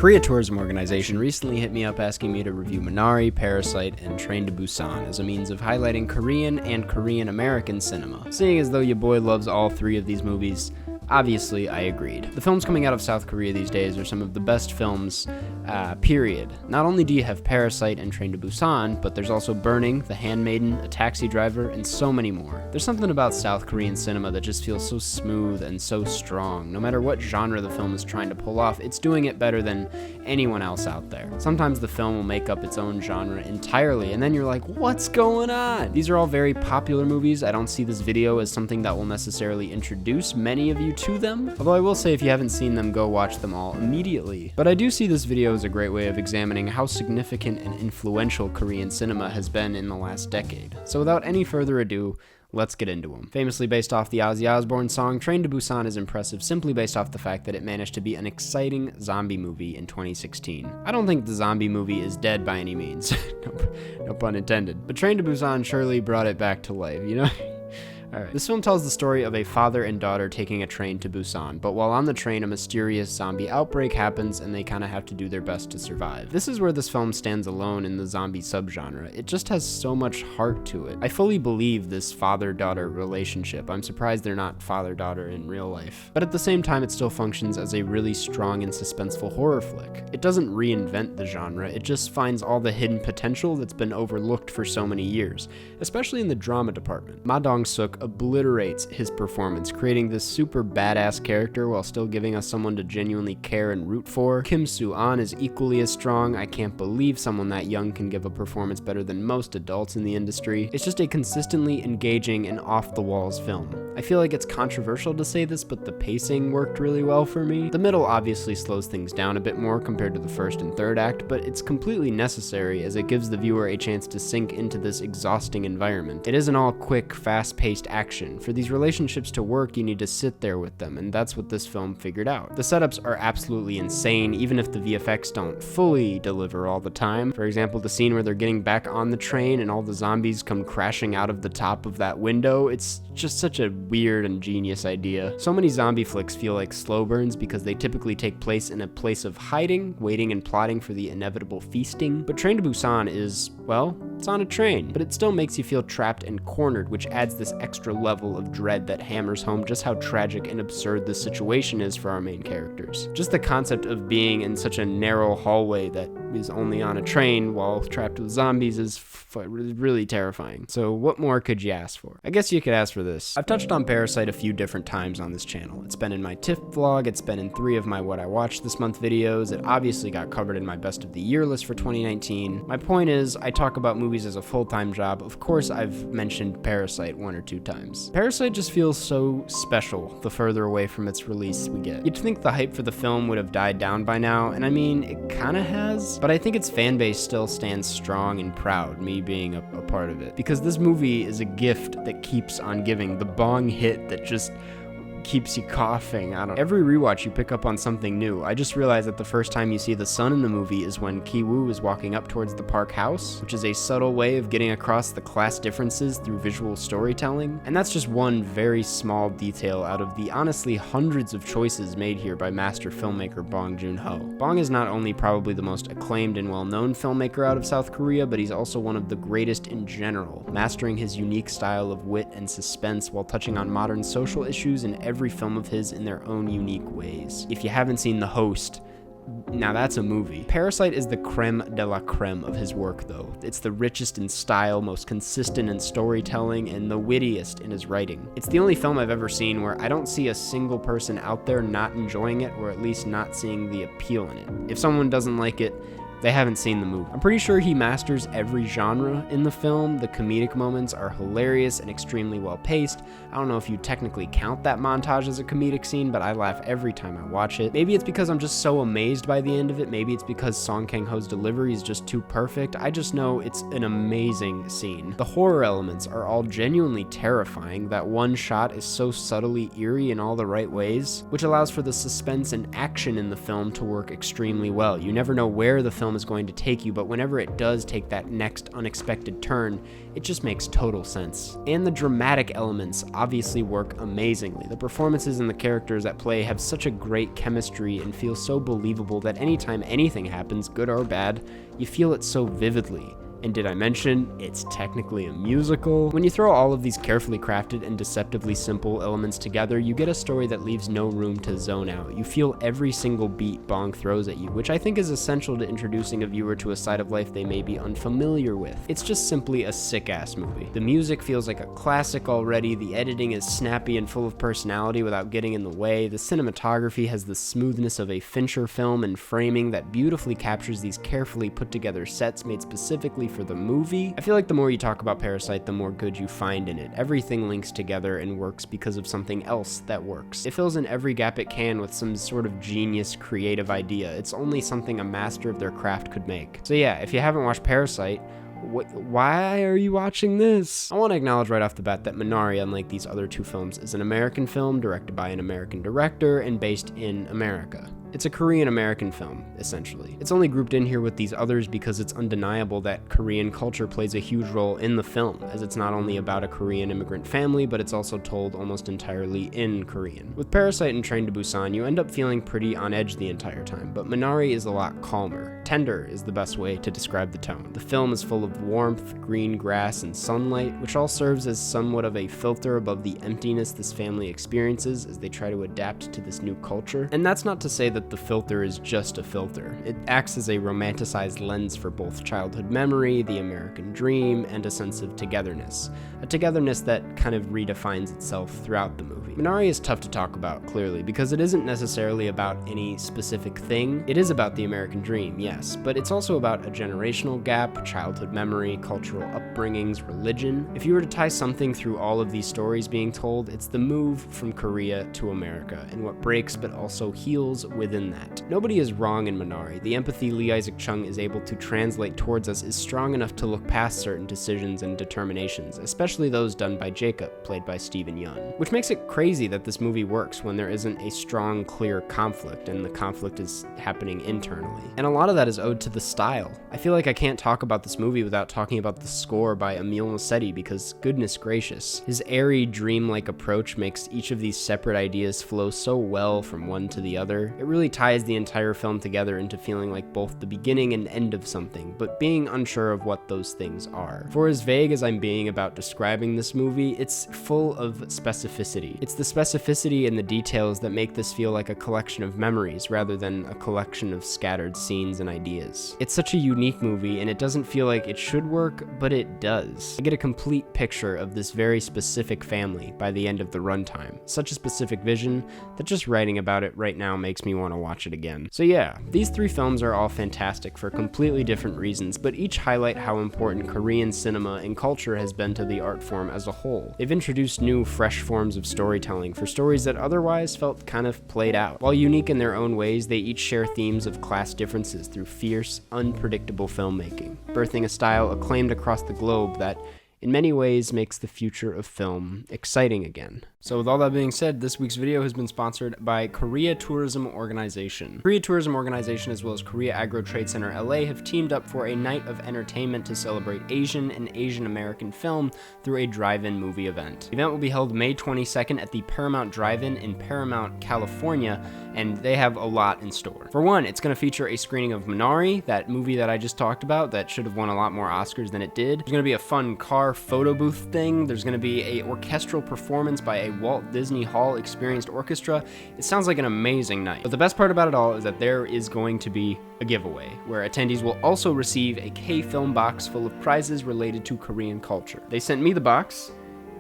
Korea tourism organization recently hit me up asking me to review Minari, Parasite, and Train to Busan as a means of highlighting Korean and Korean American cinema. Seeing as though your boy loves all three of these movies, obviously, I agreed. The films coming out of South Korea these days are some of the best films, period. Not only do you have Parasite and Train to Busan, but there's also Burning, The Handmaiden, A Taxi Driver, and so many more. There's something about South Korean cinema that just feels so smooth and so strong. No matter what genre the film is trying to pull off, it's doing it better than anyone else out there. Sometimes the film will make up its own genre entirely, and then you're like, what's going on? These are all very popular movies. I don't see this video as something that will necessarily introduce many of you to them, although I will say if you haven't seen them, go watch them all immediately. But I do see this video as a great way of examining how significant and influential Korean cinema has been in the last decade. So without any further ado, let's get into them. Famously based off the Ozzy Osbourne song, Train to Busan is impressive simply based off the fact that it managed to be an exciting zombie movie in 2016. I don't think the zombie movie is dead by any means, no pun intended, but Train to Busan surely brought it back to life, you know? Alright. This film tells the story of a father and daughter taking a train to Busan, but while on the train, a mysterious zombie outbreak happens and they kind of have to do their best to survive. This is where this film stands alone in the zombie subgenre. It just has so much heart to it. I fully believe this father-daughter relationship. I'm surprised they're not father-daughter in real life. But at the same time, it still functions as a really strong and suspenseful horror flick. It doesn't reinvent the genre, it just finds all the hidden potential that's been overlooked for so many years, especially in the drama department. Ma Dong-suk obliterates his performance, creating this super badass character while still giving us someone to genuinely care and root for. Kim Soo-an is equally as strong. I can't believe someone that young can give a performance better than most adults in the industry. It's just a consistently engaging and off-the-walls film. I feel like it's controversial to say this, but the pacing worked really well for me. The middle obviously slows things down a bit more compared to the first and third act, but it's completely necessary as it gives the viewer a chance to sink into this exhausting environment. It isn't all quick, fast-paced action. For these relationships to work, you need to sit there with them, and that's what this film figured out. The setups are absolutely insane, even if the VFX don't fully deliver all the time. For example, the scene where they're getting back on the train and all the zombies come crashing out of the top of that window, it's just such a weird and genius idea. So many zombie flicks feel like slow burns because they typically take place in a place of hiding, waiting and plotting for the inevitable feasting. But Train to Busan is, well, it's on a train, but it still makes you feel trapped and cornered, which adds this extra level of dread that hammers home just how tragic and absurd this situation is for our main characters. Just the concept of being in such a narrow hallway that is only on a train while trapped with zombies is really terrifying. So what more could you ask for? I guess you could ask for this. I've touched on Parasite a few different times on this channel. It's been in my TIFF vlog, it's been in 3 of my What I Watched This Month videos, it obviously got covered in my Best of the Year list for 2019. My point is, I talk about movies as a full-time job. Of course, I've mentioned Parasite 1 or 2 times. Parasite just feels so special the further away from its release we get. You'd think the hype for the film would have died down by now, and I mean, it kinda has, but I think its fan base still stands strong and proud, me being a part of it. Because this movie is a gift that keeps on giving, the bong hit that just keeps you coughing. Every rewatch you pick up on something new. I just realized that the first time you see the sun in the movie is when Ki-woo is walking up towards the Park house, which is a subtle way of getting across the class differences through visual storytelling. And that's just one very small detail out of the honestly hundreds of choices made here by master filmmaker Bong Joon-ho. Bong is not only probably the most acclaimed and well-known filmmaker out of South Korea, but he's also one of the greatest in general, mastering his unique style of wit and suspense while touching on modern social issues in every film of his in their own unique ways. If you haven't seen The Host, now that's a movie. Parasite is the creme de la creme of his work though. It's the richest in style, most consistent in storytelling, and the wittiest in his writing. It's the only film I've ever seen where I don't see a single person out there not enjoying it, or at least not seeing the appeal in it. If someone doesn't like it, they haven't seen the movie. I'm pretty sure he masters every genre in the film. The comedic moments are hilarious and extremely well paced. I don't know if you technically count that montage as a comedic scene, but I laugh every time I watch it. Maybe it's because I'm just so amazed by the end of it. Maybe it's because Song Kang-ho's delivery is just too perfect. I just know it's an amazing scene. The horror elements are all genuinely terrifying. That one shot is so subtly eerie in all the right ways, which allows for the suspense and action in the film to work extremely well. You never know where the film film is going to take you, but whenever it does take that next unexpected turn, it just makes total sense. And the dramatic elements obviously work amazingly. The performances and the characters at play have such a great chemistry and feel so believable that anytime anything happens, good or bad, you feel it so vividly. And did I mention, it's technically a musical? When you throw all of these carefully crafted and deceptively simple elements together, you get a story that leaves no room to zone out. You feel every single beat Bong throws at you, which I think is essential to introducing a viewer to a side of life they may be unfamiliar with. It's just simply a sick-ass movie. The music feels like a classic already, the editing is snappy and full of personality without getting in the way, the cinematography has the smoothness of a Fincher film and framing that beautifully captures these carefully put together sets made specifically for the movie. I feel like the more you talk about Parasite, the more good you find in it. Everything links together and works because of something else that works. It fills in every gap it can with some sort of genius creative idea. It's only something a master of their craft could make. So yeah, if you haven't watched Parasite, why are you watching this? I want to acknowledge right off the bat that Minari, unlike these other two films, is an American film directed by an American director and based in America. It's a Korean-American film, essentially. It's only grouped in here with these others because it's undeniable that Korean culture plays a huge role in the film, as it's not only about a Korean immigrant family, but it's also told almost entirely in Korean. With Parasite and Train to Busan, you end up feeling pretty on edge the entire time, but Minari is a lot calmer. Tender is the best way to describe the tone. The film is full of warmth, green grass, and sunlight, which all serves as somewhat of a filter above the emptiness this family experiences as they try to adapt to this new culture. And that's not to say that the filter is just a filter. It acts as a romanticized lens for both childhood memory, the American dream, and a sense of togetherness. A togetherness that kind of redefines itself throughout the movie. Minari is tough to talk about, clearly, because it isn't necessarily about any specific thing. It is about the American dream, yes, but it's also about a generational gap, childhood memory, cultural upbringings, religion. If you were to tie something through all of these stories being told, it's the move from Korea to America, and what breaks but also heals within that. Nobody is wrong in Minari. The empathy Lee Isaac Chung is able to translate towards us is strong enough to look past certain decisions and determinations, especially those done by Jacob, played by Steven Yeun. Which makes it crazy that this movie works when there isn't a strong, clear conflict, and the conflict is happening internally. And a lot of that is owed to the style. I feel like I can't talk about this movie without talking about the score by Emile Mossetti, because goodness gracious, his airy, dreamlike approach makes each of these separate ideas flow so well from one to the other. It really ties the entire film together into feeling like both the beginning and end of something, but being unsure of what those things are. For as vague as I'm being about describing this movie, it's full of specificity. It's the specificity and the details that make this feel like a collection of memories rather than a collection of scattered scenes and ideas. It's such a unique movie, and it doesn't feel like it should work, but it does. I get a complete picture of this very specific family by the end of the runtime. Such a specific vision that just writing about it right now makes me want to watch it again. So yeah, these three films are all fantastic for completely different reasons, but each highlight how important Korean cinema and culture has been to the art form as a whole. They've introduced new, fresh forms of storytelling for stories that otherwise felt kind of played out. While unique in their own ways, they each share themes of class differences through fierce, unpredictable filmmaking, birthing a style acclaimed across the globe that, in many ways, makes the future of film exciting again. So with all that being said, this week's video has been sponsored by Korea Tourism Organization. Korea Tourism Organization, as well as Korea Agro Trade Center LA, have teamed up for a night of entertainment to celebrate Asian and Asian American film through a drive-in movie event. The event will be held May 22nd at the Paramount Drive-In in Paramount, California, and they have a lot in store. For one, it's going to feature a screening of Minari, that movie that I just talked about that should have won a lot more Oscars than it did. There's going to be a fun car photo booth thing. There's going to be a orchestral performance by a Walt Disney Hall Experienced Orchestra. It sounds like an amazing night. But the best part about it all is that there is going to be a giveaway, where attendees will also receive a K-Film box full of prizes related to Korean culture. They sent me the box,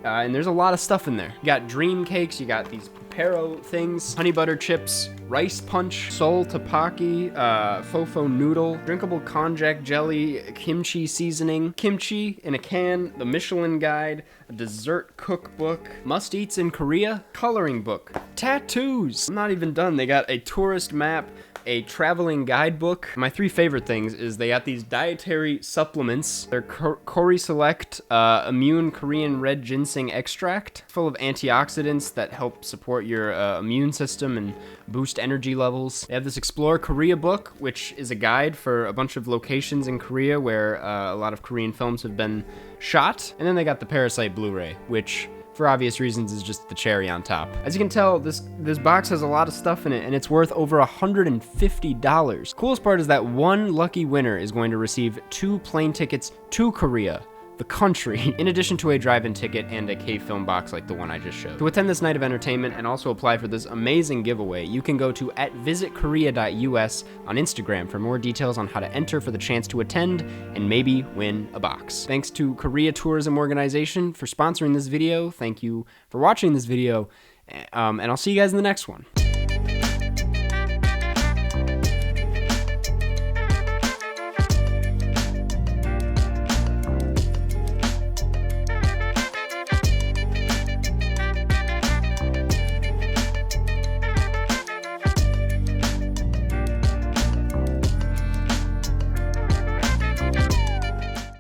and there's a lot of stuff in there. You got dream cakes, you got these Pepero things, honey butter chips, rice punch, Seoul tteokbokki, fofo noodle, drinkable konjac jelly, kimchi seasoning, kimchi in a can, the Michelin guide, a dessert cookbook, must-eats in Korea, coloring book, tattoos. I'm not even done. They got a tourist map, a traveling guidebook. My three favorite things is they got these dietary supplements. They're Kori Select Immune Korean Red Ginseng Extract, full of antioxidants that help support support your immune system and boost energy levels. They have this Explore Korea book, which is a guide for a bunch of locations in Korea where a lot of Korean films have been shot. And then they got the Parasite Blu-ray, which for obvious reasons is just the cherry on top. As you can tell, this box has a lot of stuff in it, and it's worth over $150. Coolest part is that one lucky winner is going to receive 2 plane tickets to Korea, the country, in addition to a drive-in ticket and a K-film box like the one I just showed. To attend this night of entertainment and also apply for this amazing giveaway, you can go to @visitkorea.us on Instagram for more details on how to enter for the chance to attend and maybe win a box. Thanks to Korea Tourism Organization for sponsoring this video. Thank you for watching this video, and I'll see you guys in the next one.